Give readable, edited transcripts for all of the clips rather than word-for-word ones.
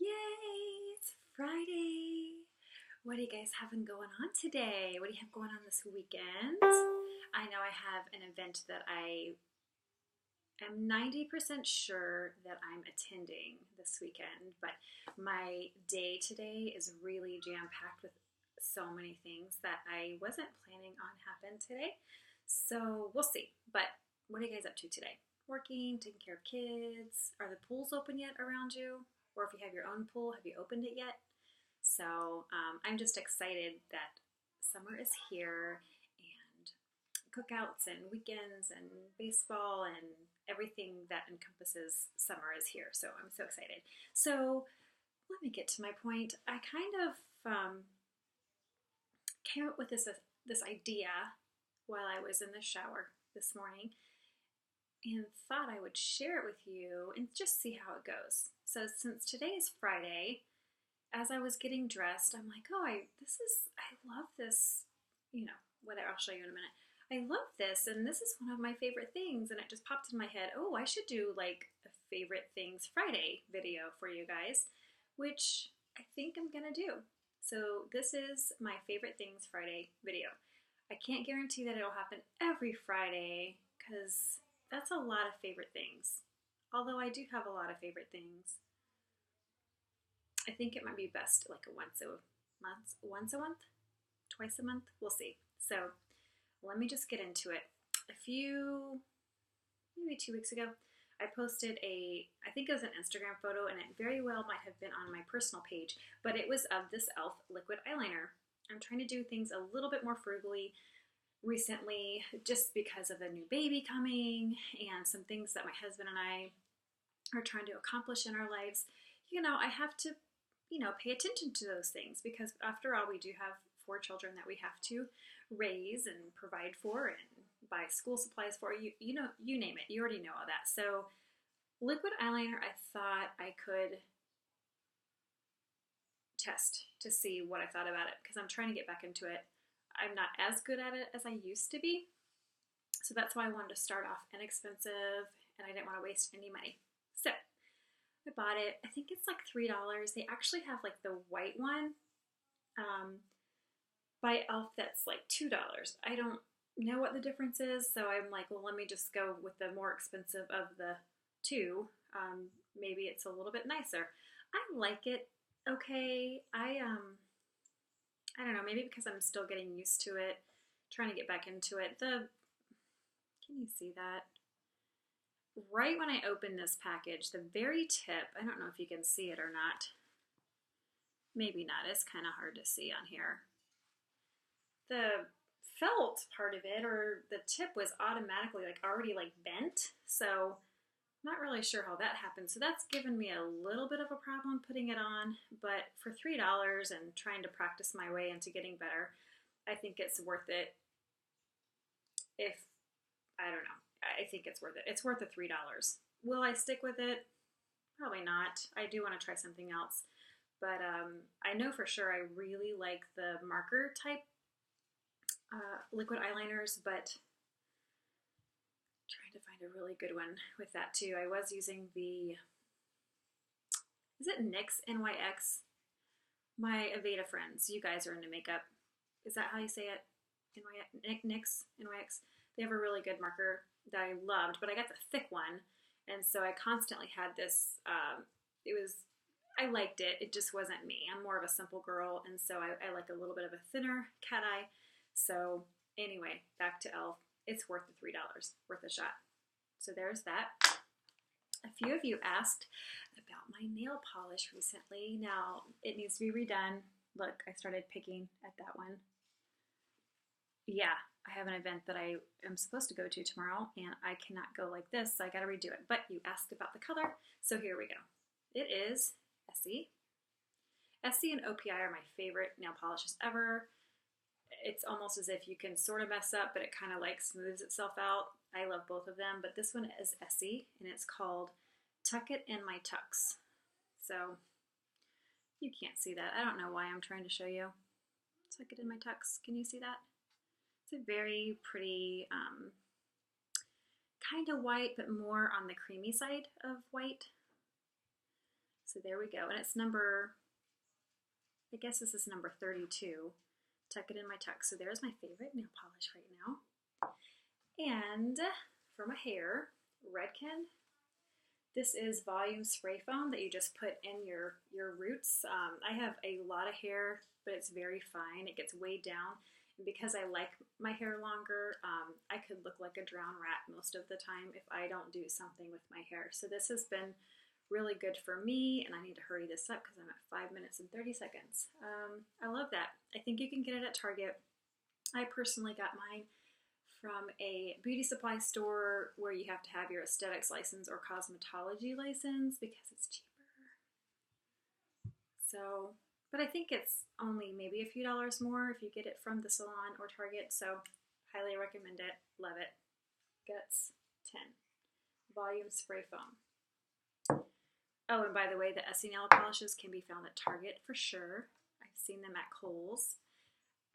Yay! It's Friday. What are you guys having going on today? What do you have going on this weekend? I know I have an event that I am 90% sure that I'm attending this weekend, but my day today is really jam-packed with so many things that I wasn't planning on happen today. So we'll see. But what are you guys up to today? Working, taking care of kids? Are the pools open yet around you? Or if you have your own pool, have you opened it yet? So I'm just excited that summer is here and cookouts and weekends and baseball and everything that encompasses summer is here. So I'm so excited. So let me get to my point. I kind of came up with this idea while I was in the shower this morning and thought I would share it with you and just see how it goes. So since today is Friday, as I was getting dressed, I'm like, oh, I love this, whatever, I'll show you in a minute. I love this, and this is one of my favorite things, and it just popped in my head, oh, I should do like a favorite things Friday video for you guys, which I think I'm gonna do. So this is my favorite things Friday video. I can't guarantee that it'll happen every Friday, because that's a lot of favorite things. Although I do have a lot of favorite things. I think it might be best like once a month, twice a month, we'll see. So let me just get into it. Maybe 2 weeks ago, I posted I think it was an Instagram photo, and it very well might have been on my personal page, but it was of this e.l.f. liquid eyeliner. I'm trying to do things a little bit more frugally recently, just because of a new baby coming and some things that my husband and I are trying to accomplish in our lives. I have to, pay attention to those things, because after all, we do have 4 children that we have to raise and provide for and buy school supplies for. You name it. You already know all that. So liquid eyeliner, I thought I could test to see what I thought about it, because I'm trying to get back into it. I'm not as good at it as I used to be. So that's why I wanted to start off inexpensive, and I didn't want to waste any money. So I bought it. I think it's like $3. They actually have like the white one by e.l.f. that's like $2. I don't know what the difference is, so I'm like, well, let me just go with the more expensive of the two. Maybe it's a little bit nicer. I like it okay. I don't know, maybe because I'm still getting used to it, trying to get back into it. Can you see that? Right when I opened this package, the very tip, I don't know if you can see it or not. Maybe not, it's kind of hard to see on here. The felt part of it, or the tip, was automatically already bent, so not really sure how that happened. So that's given me a little bit of a problem putting it on, but for $3 and trying to practice my way into getting better, I think it's worth it. I don't know. I think it's worth it. It's worth the $3. Will I stick with it? Probably not. I do want to try something else. But I know for sure I really like the marker type liquid eyeliners, but trying to find a really good one with that too. I was using is it NYX, NYX? My Aveda friends, you guys are into makeup. Is that how you say it? NYX, NYX. They have a really good marker that I loved, but I got the thick one, and so I constantly had this. I liked it. It just wasn't me. I'm more of a simple girl, and so I like a little bit of a thinner cat eye. So anyway, back to e.l.f. It's worth the $3, worth a shot. So there's that. A few of you asked about my nail polish recently. Now, it needs to be redone. Look, I started picking at that one. Yeah, I have an event that I am supposed to go to tomorrow, and I cannot go like this, so I gotta redo it. But you asked about the color, so here we go. It is Essie. Essie and OPI are my favorite nail polishes ever. It's almost as if you can sort of mess up, but it kind of smooths itself out. I love both of them, but this one is Essie, and it's called Tuck It in My Tucks. So you can't see that. I don't know why I'm trying to show you. Tuck It in My Tucks. Can you see that? It's a very pretty, kind of white, but more on the creamy side of white. So there we go. And it's number, I guess this is number 32. Tuck it in my tuck. So there's my favorite nail polish right now. And for my hair, Redken. This is volume spray foam that you just put in your roots. I have a lot of hair, but it's very fine. It gets weighed down. And because I like my hair longer, I could look like a drowned rat most of the time if I don't do something with my hair. So this has been really good for me, and I need to hurry this up because I'm at 5 minutes and 30 seconds. I love that. I think you can get it at Target. I personally got mine from a beauty supply store where you have to have your aesthetics license or cosmetology license because it's cheaper. So, but I think it's only maybe a few dollars more if you get it from the salon or Target. So, highly recommend it. Love it. Guts 10. Volume spray foam. Oh, and by the way, the Essie nail polishes can be found at Target for sure. I've seen them at Kohl's.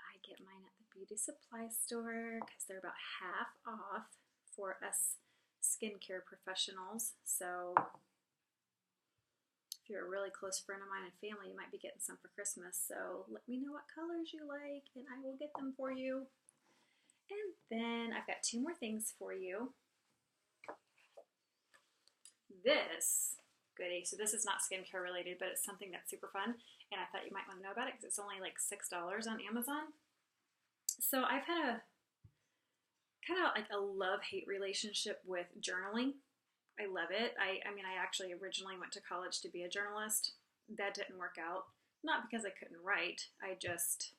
I get mine at the beauty supply store because they're about half off for us skincare professionals. So if you're a really close friend of mine and family, you might be getting some for Christmas. So let me know what colors you like and I will get them for you. And then I've got 2 more things for you. This goodie. So this is not skincare related, but it's something that's super fun. And I thought you might want to know about it because it's only like $6 on Amazon. So I've had a kind of like a love-hate relationship with journaling. I love it. I mean, I actually originally went to college to be a journalist. That didn't work out. Not because I couldn't write. I just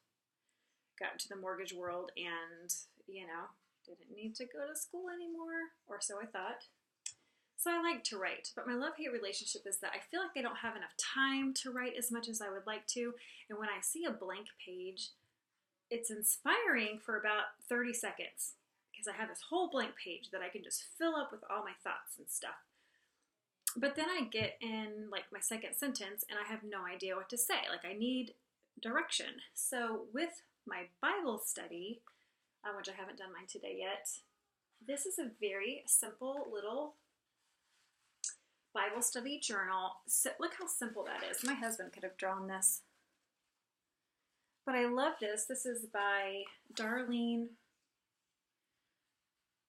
got into the mortgage world and, you know, didn't need to go to school anymore, or so I thought. So I like to write, but my love-hate relationship is that I feel like I don't have enough time to write as much as I would like to. And when I see a blank page, it's inspiring for about 30 seconds because I have this whole blank page that I can just fill up with all my thoughts and stuff. But then I get in like my second sentence and I have no idea what to say. Like I need direction. So with my Bible study, which I haven't done mine today yet, this is a very simple little Bible study journal. So look how simple that is. My husband could have drawn this. But I love this. This is by Darlene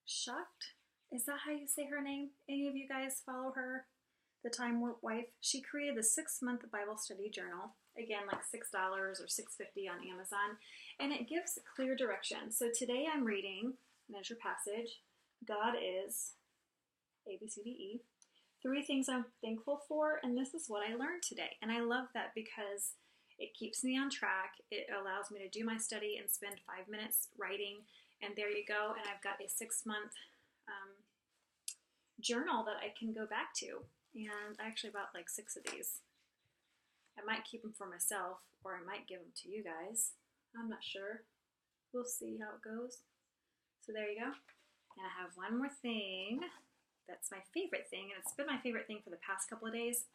Schucht. Is that how you say her name? Any of you guys follow her? The Time Warp Wife. She created the 6-month Bible study journal. Again, like $6 or $6.50 on Amazon. And it gives clear direction. So today I'm reading, measure passage, God is A, B, C, D, E. 3 things I'm thankful for, and this is what I learned today. And I love that because it keeps me on track. It allows me to do my study and spend 5 minutes writing, and there you go. And I've got a 6-month journal that I can go back to. And I actually bought like 6 of these. I might keep them for myself, or I might give them to you guys. I'm not sure. We'll see how it goes. So there you go. And I have one more thing. That's my favorite thing, and it's been my favorite thing for the past couple of days.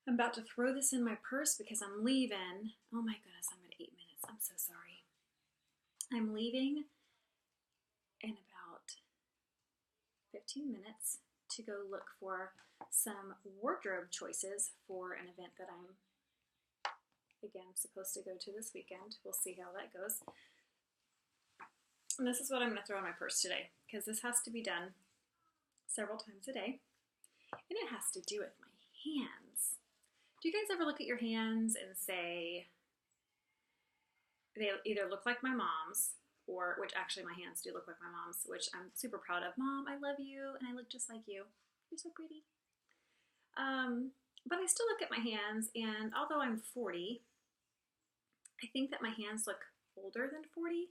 I'm about to throw this in my purse because I'm leaving. Oh my goodness, I'm at 8 minutes. I'm so sorry. I'm leaving in about 15 minutes to go look for some wardrobe choices for an event that I'm, again, supposed to go to this weekend. We'll see how that goes. And this is what I'm going to throw in my purse today because this has to be done several times a day, and it has to do with my hands. Do you guys ever look at your hands and say, they either look like my mom's, or, which actually my hands do look like my mom's, which I'm super proud of. Mom, I love you, and I look just like you. You're so pretty. But I still look at my hands, and although I'm 40, I think that my hands look older than 40,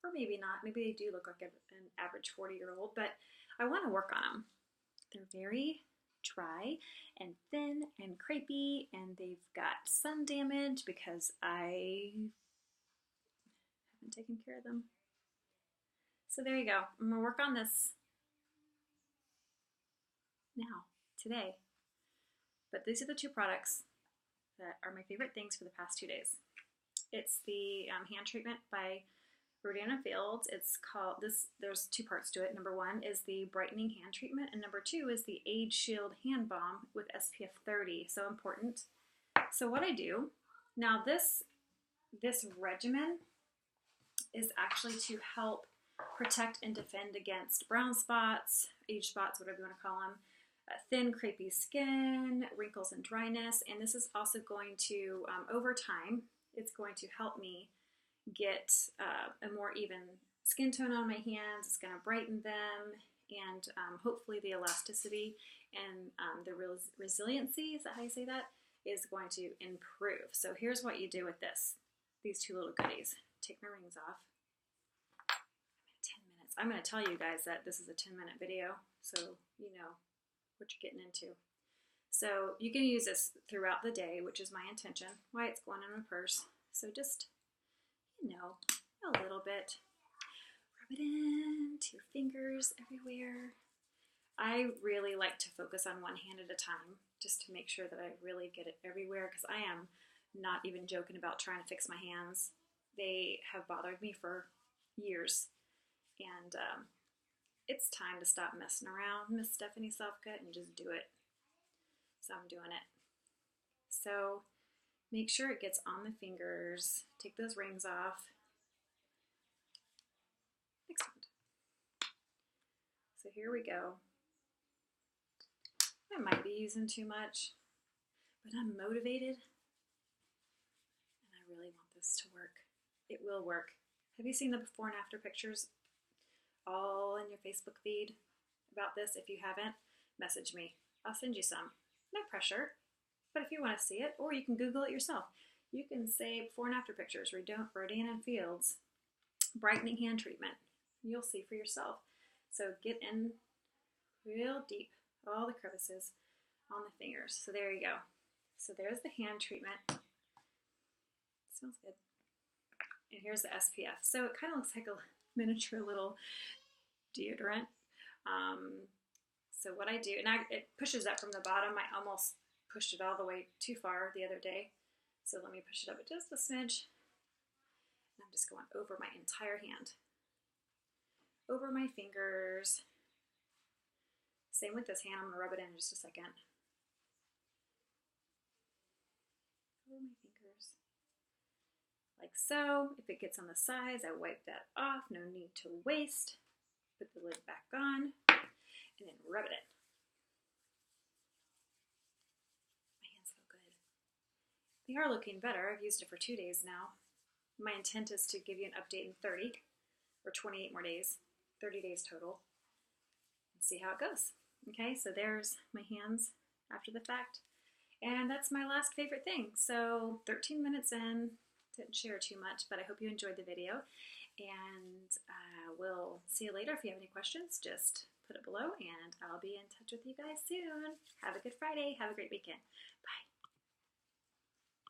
or maybe not. Maybe they do look like an average 40-year-old, but I want to work on them. They're very dry and thin and crepey, and they've got sun damage because I haven't taken care of them. So there you go. I'm going to work on this now, today. But these are the 2 products that are my favorite things for the past 2 days. It's the hand treatment by Rodana Fields. It's called this. There's two parts to it. Number one is the brightening hand treatment, and number two is the Age Shield Hand Balm with SPF 30. So important. So what I do now, this regimen is actually to help protect and defend against brown spots, age spots, whatever you want to call them, thin, crepey skin, wrinkles and dryness. And this is also going to, over time, it's going to help me get a more even skin tone on my hands. It's going to brighten them, and hopefully the elasticity and the resiliency, is that how you say that, is going to improve. So here's what you do with this. These two little goodies. Take my rings off. 10 minutes. I'm going to tell you guys that this is a 10-minute video, so you know what you're getting into. So you can use this throughout the day, which is my intention, why it's going in my purse. So just, you know, a little bit. Rub it into your fingers everywhere. I really like to focus on one hand at a time, just to make sure that I really get it everywhere, because I am not even joking about trying to fix my hands. They have bothered me for years, and it's time to stop messing around, Miss Stephanie Softcut, and just do it. So I'm doing it. So make sure it gets on the fingers. Take those rings off. Next one. So here we go. I might be using too much, but I'm motivated, and I really want this to work. It will work. Have you seen the before and after pictures all in your Facebook feed about this? If you haven't, message me. I'll send you some. No pressure, but if you want to see it, or you can Google it yourself. You can say before and after pictures, Rodana Fields, brightening hand treatment. You'll see for yourself. So get in real deep, all the crevices on the fingers. So there you go. So there's the hand treatment. It smells good. And here's the SPF. So it kind of looks like a miniature little deodorant. So what I do, and it pushes up from the bottom. I almost pushed it all the way too far the other day. So let me push it up just a smidge. And I'm just going over my entire hand. Over my fingers. Same with this hand. I'm going to rub it in just a second. Over my fingers. Like so. If it gets on the sides, I wipe that off. No need to waste. Put the lid back on. And then rub it in. My hands feel good. They are looking better. I've used it for 2 days now. My intent is to give you an update in 30 or 28 more days. 30 days total. And see how it goes. Okay, so there's my hands after the fact. And that's my last favorite thing. So 13 minutes in, didn't share too much, but I hope you enjoyed the video. And we'll see you later. If you have any questions, just put it below, and I'll be in touch with you guys soon. Have a good Friday. Have a great weekend. Bye.